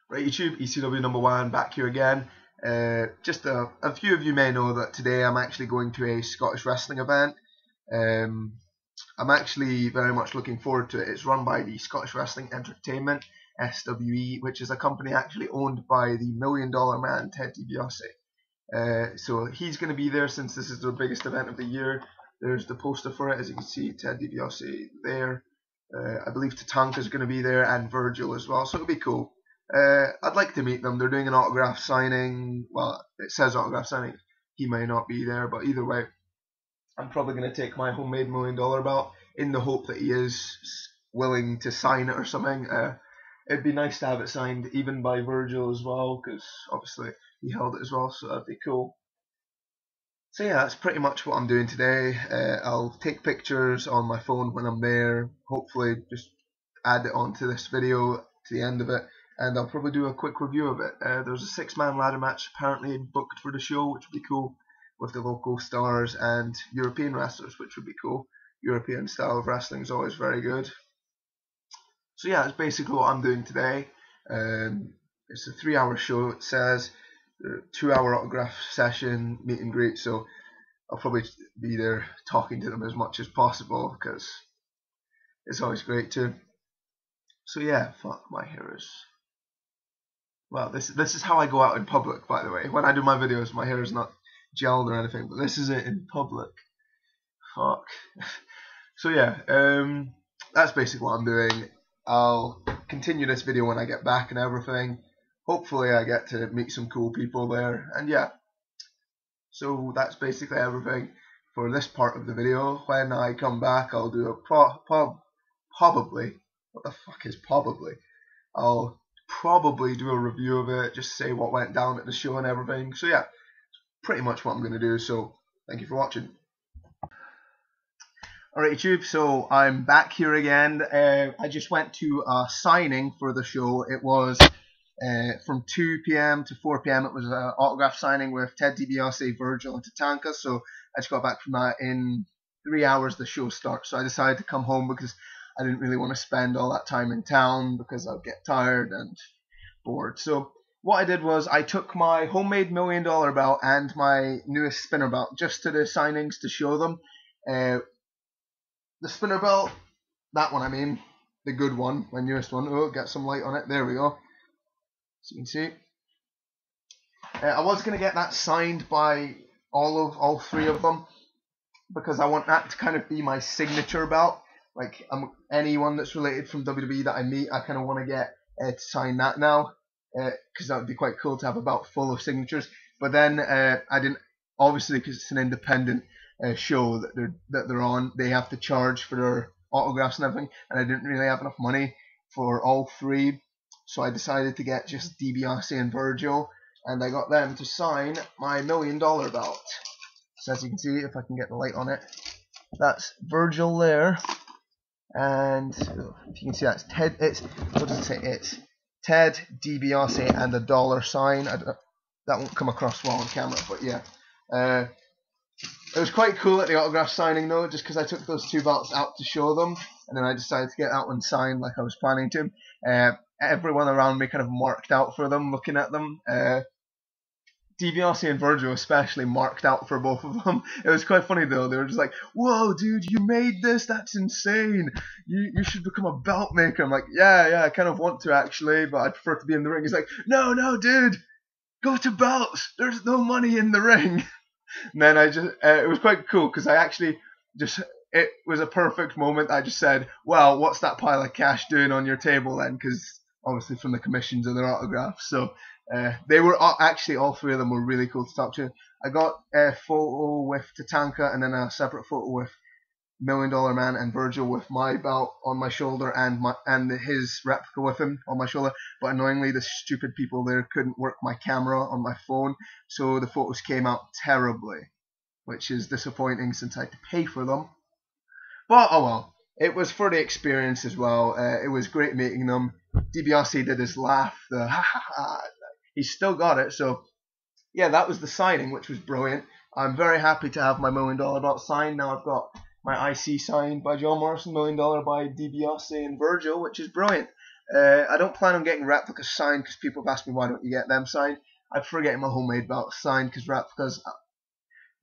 Right, YouTube, ECW number one, back here again. Just a few of you may know that today I'm actually going to a Scottish wrestling event. I'm actually very much looking forward to it. It's run by the Scottish Wrestling Entertainment, SWE, which is a company actually owned by the $1 Million Man, Ted DiBiase. So he's going to be there since this is the biggest event of the year. There's the poster for it, as you can see, Ted DiBiase there. I believe Tatanka is going to be there, and Virgil as well, so it'll be cool. I'd like to meet them. They're doing an autograph signing. Well, it says autograph signing. He may not be there, but either way, I'm probably going to take my homemade $1 Million belt in the hope that he is willing to sign it or something. It'd be nice to have it signed even by Virgil as well, because obviously he held it as well, so that'd be cool. So yeah, that's pretty much what I'm doing today. I'll take pictures on my phone when I'm there. Hopefully just add it onto this video to the end of it, and I'll probably do a quick review of it. There's a 6-man ladder match apparently booked for the show, which would be cool, with the local stars and European wrestlers, which would be cool. European style of wrestling is always very good. So yeah, that's basically what I'm doing today. It's a 3-hour show, it says. 2-hour autograph session, meet and greet, so I'll probably be there talking to them as much as possible, because it's always great to. So yeah, fuck, my hair is. Well, this is how I go out in public, by the way. When I do my videos, my hair is not gelled or anything, but this is it in public. Fuck. So yeah, that's basically what I'm doing. I'll continue this video when I get back and everything. Hopefully I get to meet some cool people there, and yeah. So that's basically everything for this part of the video. When I come back, I'll do a probably. What the fuck is probably? I'll probably do a review of it, just say what went down at the show and everything. So yeah, pretty much what I'm going to do, so thank you for watching. Alright YouTube, so I'm back here again. I just went to a signing for the show. It was from 2 PM to 4 PM. It was an autograph signing with Ted DiBiase, Virgil and Tatanka, so I just got back from that. In 3 hours the show starts, so I decided to come home because I didn't really want to spend all that time in town because I'd get tired and bored. So what I did was I took my homemade $1 Million belt and my newest spinner belt just to the signings to show them. The spinner belt, that one I mean, the good one, my newest one. Oh, get some light on it, there we go. So you can see. I was going to get that signed by all 3 of them, because I want that to kind of be my signature belt. Like anyone that's related from WWE that I meet, I kind of want to get to sign that now, because that would be quite cool to have a belt full of signatures. But then I didn't, obviously, because it's an independent show that they're on, they have to charge for their autographs and everything, and I didn't really have enough money for all 3, so I decided to get just DiBiase and Virgil, and I got them to sign my $1 Million belt. So as you can see, if I can get the light on it, that's Virgil there, and if you can see, that's Ted. It's, what does it say? It's Ted DiBiase and a dollar sign. That won't come across well on camera, but yeah. It was quite cool at the autograph signing though, just because I took those 2 belts out to show them, and then I decided to get that one signed like I was planning to. Everyone around me kind of marked out for them, looking at them. DiBiase and Virgil especially marked out for both of them. It was quite funny though. They were just like, "Whoa, dude, you made this? That's insane. You should become a belt maker." I'm like, yeah, I kind of want to actually, but I prefer to be in the ring. He's like, no, dude, go to belts. There's no money in the ring. And then I just, it was quite cool because I actually just, it was a perfect moment. I just said, well, what's that pile of cash doing on your table then? Because obviously from the commissions of their autographs. So they were actually, all 3 of them were really cool to talk to. I got a photo with Tatanka and then a separate photo with $1 Million Man and Virgil with my belt on my shoulder and his replica with him on my shoulder. But annoyingly, the stupid people there couldn't work my camera on my phone, so the photos came out terribly, which is disappointing since I had to pay for them. But oh well, it was for the experience as well. It was great meeting them. DiBiase did his laugh, the ha ha ha. He's still got it, so yeah, that was the signing, which was brilliant. I'm very happy to have my $1 Million belt signed. Now I've got my IC signed by John Morrison, $1 Million by DiBiase and Virgil, which is brilliant. I don't plan on getting replicas signed because people have asked me why don't you get them signed. I prefer getting my homemade belts signed because replicas,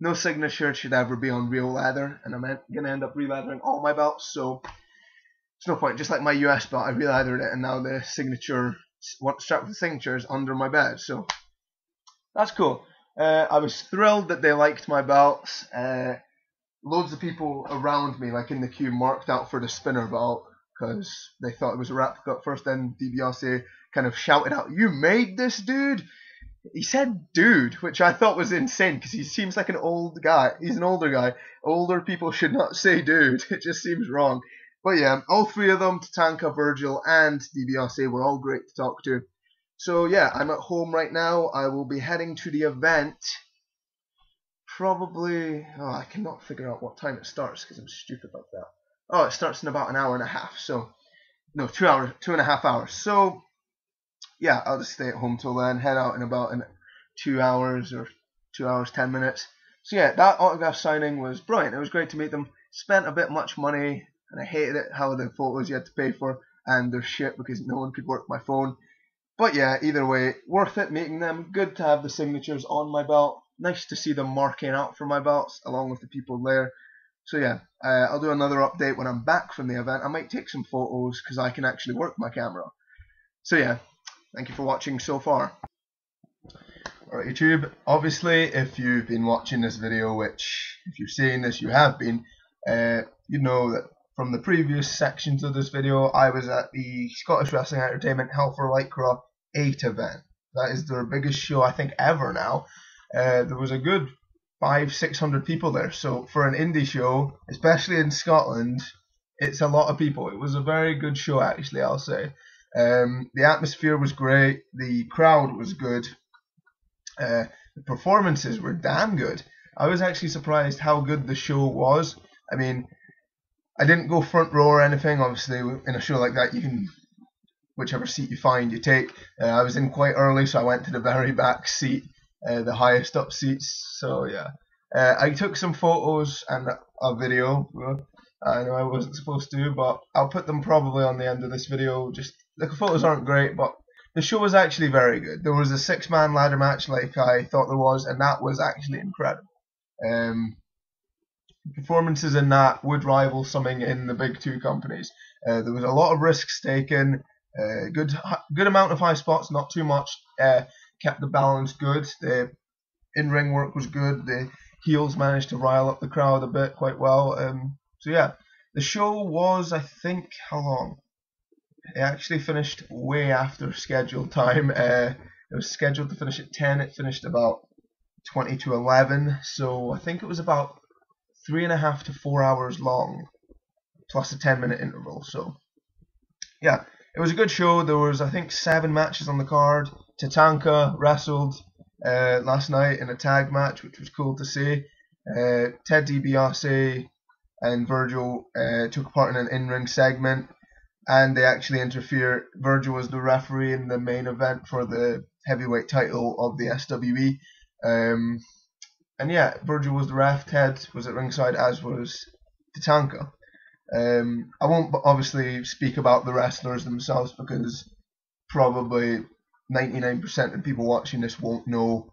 no signature should ever be on real leather, and I'm going to end up re-leathering all my belts, so there's no point. Just like my US belt, I re-leathered it, and now the signature, strap with the signature is under my bed, so that's cool. I was thrilled that they liked my belts. Loads of people around me, like in the queue, marked out for the spinner belt because they thought it was a replica at first. Then DiBiase kind of shouted out, "You made this, dude!" He said "dude," which I thought was insane because he seems like an old guy. He's an older guy. Older people should not say "dude." It just seems wrong. But yeah, all three of them, Tatanka, Virgil, and DiBiase, were all great to talk to. So yeah, I'm at home right now. I will be heading to the event. Probably, I cannot figure out what time it starts because I'm stupid like that. Oh, it starts in about an hour and a half. So, no, 2 hours, 2.5 hours. So, yeah, I'll just stay at home till then. Head out in about 2 hours or 2 hours 10 minutes. So yeah, that autograph signing was brilliant. It was great to meet them. Spent a bit much money, and I hated it how the photos you had to pay for, and they're shit because no one could work my phone. But yeah, either way, worth it meeting them. Good to have the signatures on my belt. Nice to see them marking out for my belts along with the people there. So yeah, I'll do another update when I'm back from the event. I might take some photos because I can actually work my camera. So yeah, thank you for watching so far. Alright YouTube, obviously if you've been watching this video, which if you've seen this you have been, you know that from the previous sections of this video I was at the Scottish Wrestling Entertainment Hell for Lycra 8 event. That is their biggest show I think ever now. There was a good 500-600 people there, so for an indie show, especially in Scotland, it's a lot of people. It was a very good show actually, I'll say. The atmosphere was great, the crowd was good, the performances were damn good. I was actually surprised how good the show was. I mean, I didn't go front row or anything. Obviously in a show like that you can, whichever seat you find you take. I was in quite early, so I went to the very back seat, the highest up seats. So yeah, I took some photos and a video. I know I wasn't supposed to, but I'll put them probably on the end of this video. Just the photos aren't great, but the show was actually very good. There was a 6-man ladder match like I thought there was, and that was actually incredible. Performances in that would rival something in the big two companies. There was a lot of risks taken, good amount of high spots, not too much. Kept the balance good. The in-ring work was good. The heels managed to rile up the crowd a bit quite well. So yeah, the show was, I think, how long? It actually finished way after scheduled time. It was scheduled to finish at 10. It finished about 20 to 11. So I think it was about 3.5 to 4 hours long, plus a 10-minute interval. So yeah, it was a good show. There was, I think, 7 matches on the card. Tatanka wrestled last night in a tag match, which was cool to see. Ted DiBiase and Virgil took part in an in-ring segment, and they actually interfered. Virgil was the referee in the main event for the heavyweight title of the SWE. And yeah, Virgil was the ref, Ted was at ringside, as was Tatanka. I won't obviously speak about the wrestlers themselves because probably 99% of people watching this won't know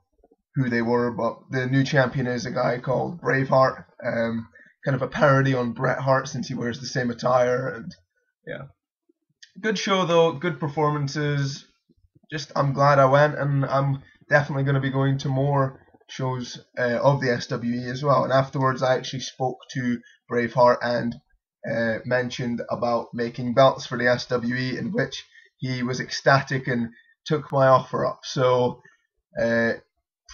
who they were, but the new champion is a guy called Braveheart, kind of a parody on Bret Hart since he wears the same attire. And yeah, good show though, good performances. Just I'm glad I went, and I'm definitely going to be going to more shows of the SWE as well. And afterwards I actually spoke to Braveheart and mentioned about making belts for the SWE, in which he was ecstatic and took my offer up. So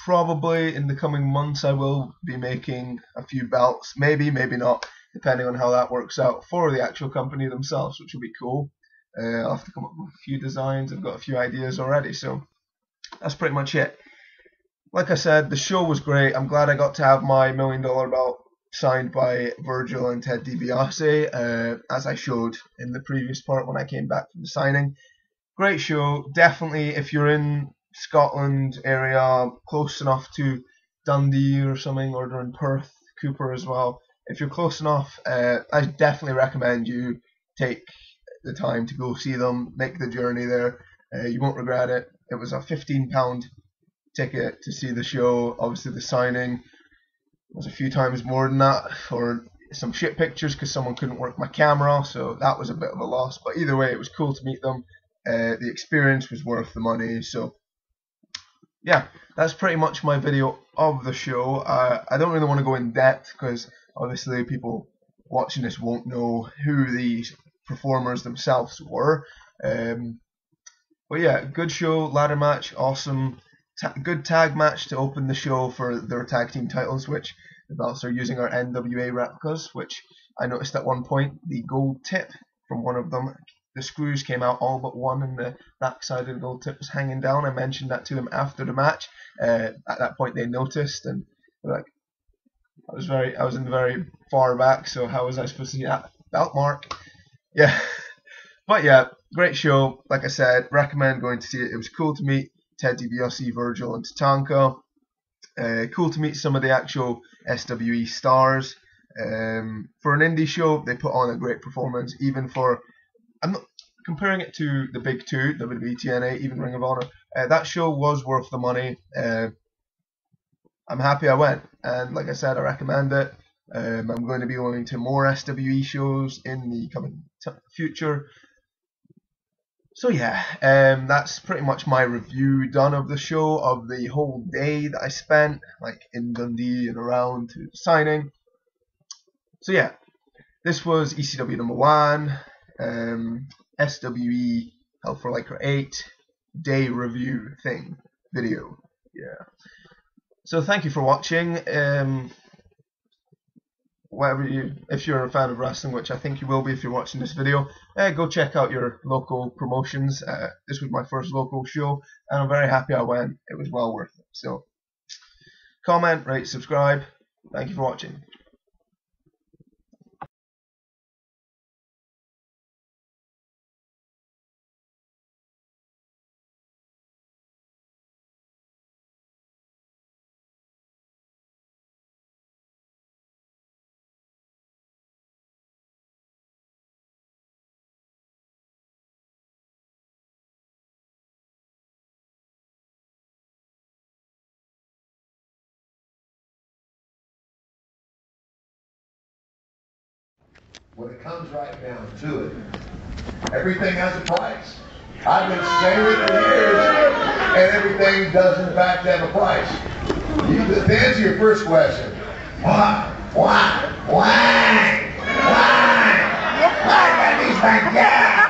probably in the coming months I will be making a few belts, maybe not, depending on how that works out, for the actual company themselves, which will be cool. I'll have to come up with a few designs. I've got a few ideas already, so that's pretty much it. Like I said, the show was great. I'm glad I got to have my $1 million belt signed by Virgil and Ted DiBiase, as I showed in the previous part when I came back from the signing. Great show. Definitely, if you're in Scotland area, close enough to Dundee or something, or they're in Perth, Cooper as well. If you're close enough, I definitely recommend you take the time to go see them, make the journey there. You won't regret it. It was a £15 ticket to see the show. Obviously the signing was a few times more than that for some shit pictures because someone couldn't work my camera, so that was a bit of a loss. But either way, it was cool to meet them. The experience was worth the money. So yeah, that's pretty much my video of the show. I don't really want to go in depth because obviously people watching this won't know who these performers themselves were. But yeah, good show, ladder match, awesome. Good tag match to open the show for their tag team titles, which the belts are using our NWA replicas, which I noticed at one point the gold tip from one of them, the screws came out all but one, and the back side of the gold tip was hanging down. I mentioned that to them after the match. At that point they noticed, and they're like, I was in the very far back, so how was I supposed to see that belt mark? Yeah. But yeah, great show. Like I said, recommend going to see it. It was cool to meet Ted DiBiase, Virgil, and Tatanka. Cool to meet some of the actual SWE stars. For an indie show, they put on a great performance. Even for, I'm not comparing it to the big two, WWE, TNA, even Ring of Honor. That show was worth the money. I'm happy I went, and like I said, I recommend it. I'm going to be going to more SWE shows in the coming future. So yeah, that's pretty much my review done of the show, of the whole day that I spent, like in Dundee and around to signing. So yeah, this was ECW number 1, SWE Hell for Lycra 8 day review thing video. Yeah. So thank you for watching. If you're a fan of wrestling, which I think you will be if you're watching this video, go check out your local promotions. This was my first local show, and I'm very happy I went. It was well worth it. So, comment, rate, subscribe. Thank you for watching. When it comes right down to it, everything has a price. I've been saying it for years, and everything does in fact have a price. To answer your first question, why? That means my God.